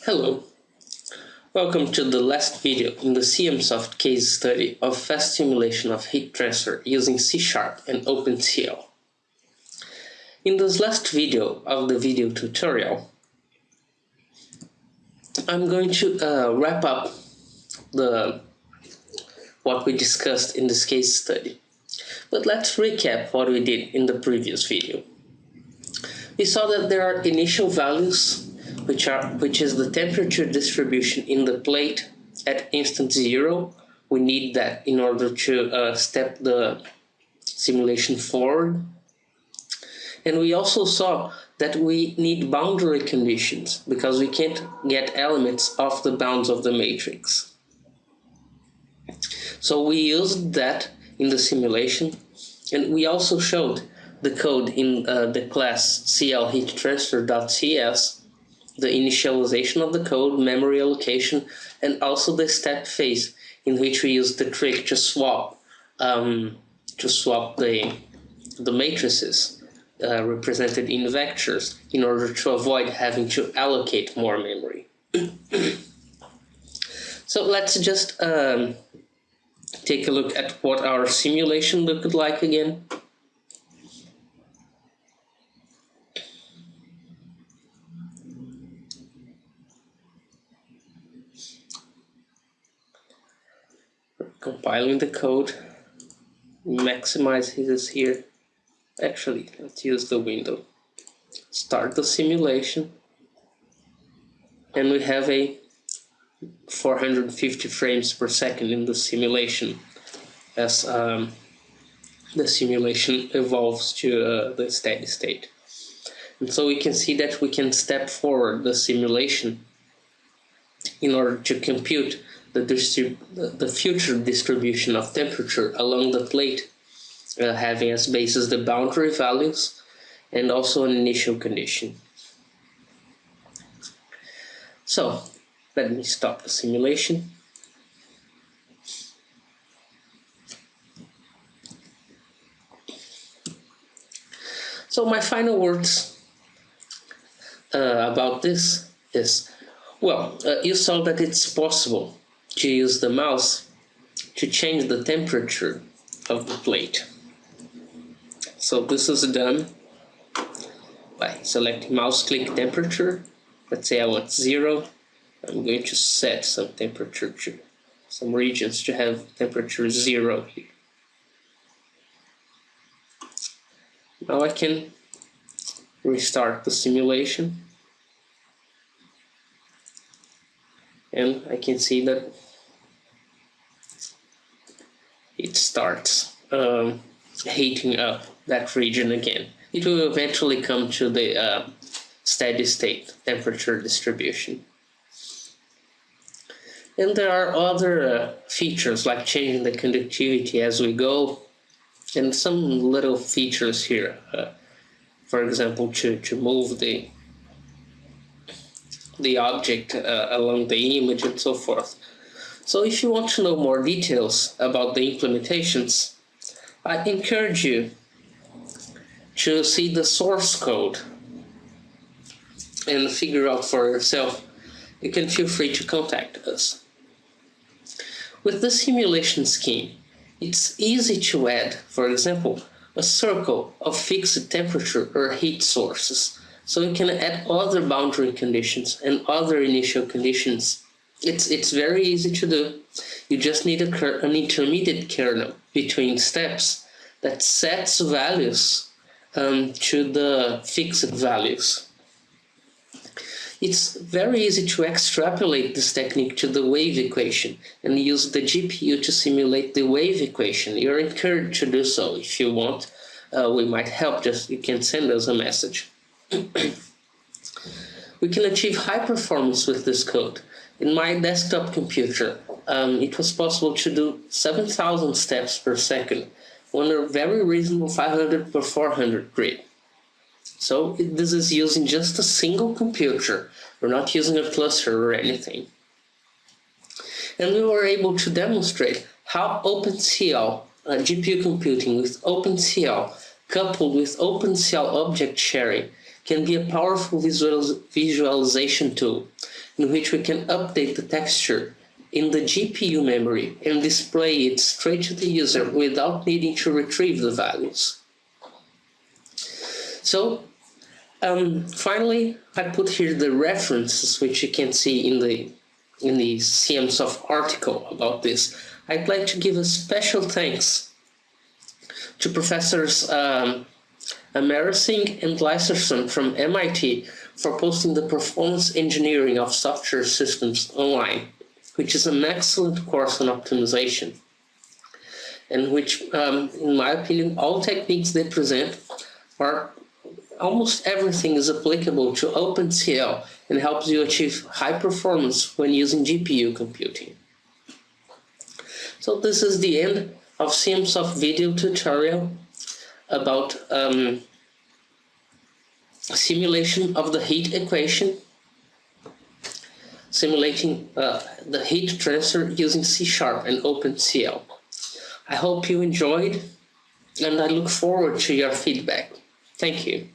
Hello, welcome to the last video in the CMSoft case study of fast simulation of heat transfer using C# and OpenCL. In this last video of the video tutorial, I'm going to wrap up what we discussed in this case study. But let's recap what we did in the previous video. We saw that there are initial values which is the temperature distribution in the plate at instant 0. We need that in order to step the simulation forward. And we also saw that we need boundary conditions because we can't get elements off the bounds of the matrix. So we used that in the simulation, and we also showed the code in the class CLHeatTransfer.cs, the initialization of the code, memory allocation, and also the step phase in which we use the trick to swap the matrices represented in vectors in order to avoid having to allocate more memory. So let's just take a look at what our simulation looked like again. Compiling the code, maximize this here. Actually, let's use the window. Start the simulation, and we have a 450 frames per second in the simulation as the simulation evolves to the steady state. And so we can see that we can step forward the simulation in order to compute the future distribution of temperature along the plate, having as basis the boundary values and also an initial condition. So let me stop the simulation. So my final words about this is, well, you saw that it's possible to use the mouse to change the temperature of the plate. So this is done by selecting mouse click temperature. Let's say I want 0. I'm going to set some temperature to some regions to have temperature 0 here. Now I can restart the simulation, and I can see that it starts heating up that region again. It will eventually come to the steady state temperature distribution. And there are other features like changing the conductivity as we go, and some little features here. For example, to move the object along the image and so forth. So if you want to know more details about the implementations, I encourage you to see the source code and figure out for yourself. You can feel free to contact us. With the simulation scheme, it's easy to add, for example, a circle of fixed temperature or heat sources. So you can add other boundary conditions and other initial conditions. It's very easy to do. You just need an intermediate kernel between steps that sets values to the fixed values. It's very easy to extrapolate this technique to the wave equation and use the GPU to simulate the wave equation. You're encouraged to do so if you want. We might help. You can send us a message. We can achieve high performance with this code. In my desktop computer, it was possible to do 7,000 steps per second on a very reasonable 500 per 400 grid. So this is using just a single computer. We're not using a cluster or anything. And we were able to demonstrate how OpenCL, GPU computing with OpenCL coupled with OpenCL object sharing can be a powerful visualization tool in which we can update the texture in the GPU memory and display it straight to the user without needing to retrieve the values. So, finally, I put here the references which you can see in the CMSoft article about this. I'd like to give a special thanks to Professors Amerasingh and Leiserson from MIT for posting the Performance Engineering of Software Systems online, which is an excellent course on optimization, and which, in my opinion, all techniques they present are almost everything is applicable to OpenCL and helps you achieve high performance when using GPU computing. So this is the end of CMSoft video tutorial about simulation of the heat equation, simulating the heat transfer using C# and OpenCL. I hope you enjoyed, and I look forward to your feedback. Thank you.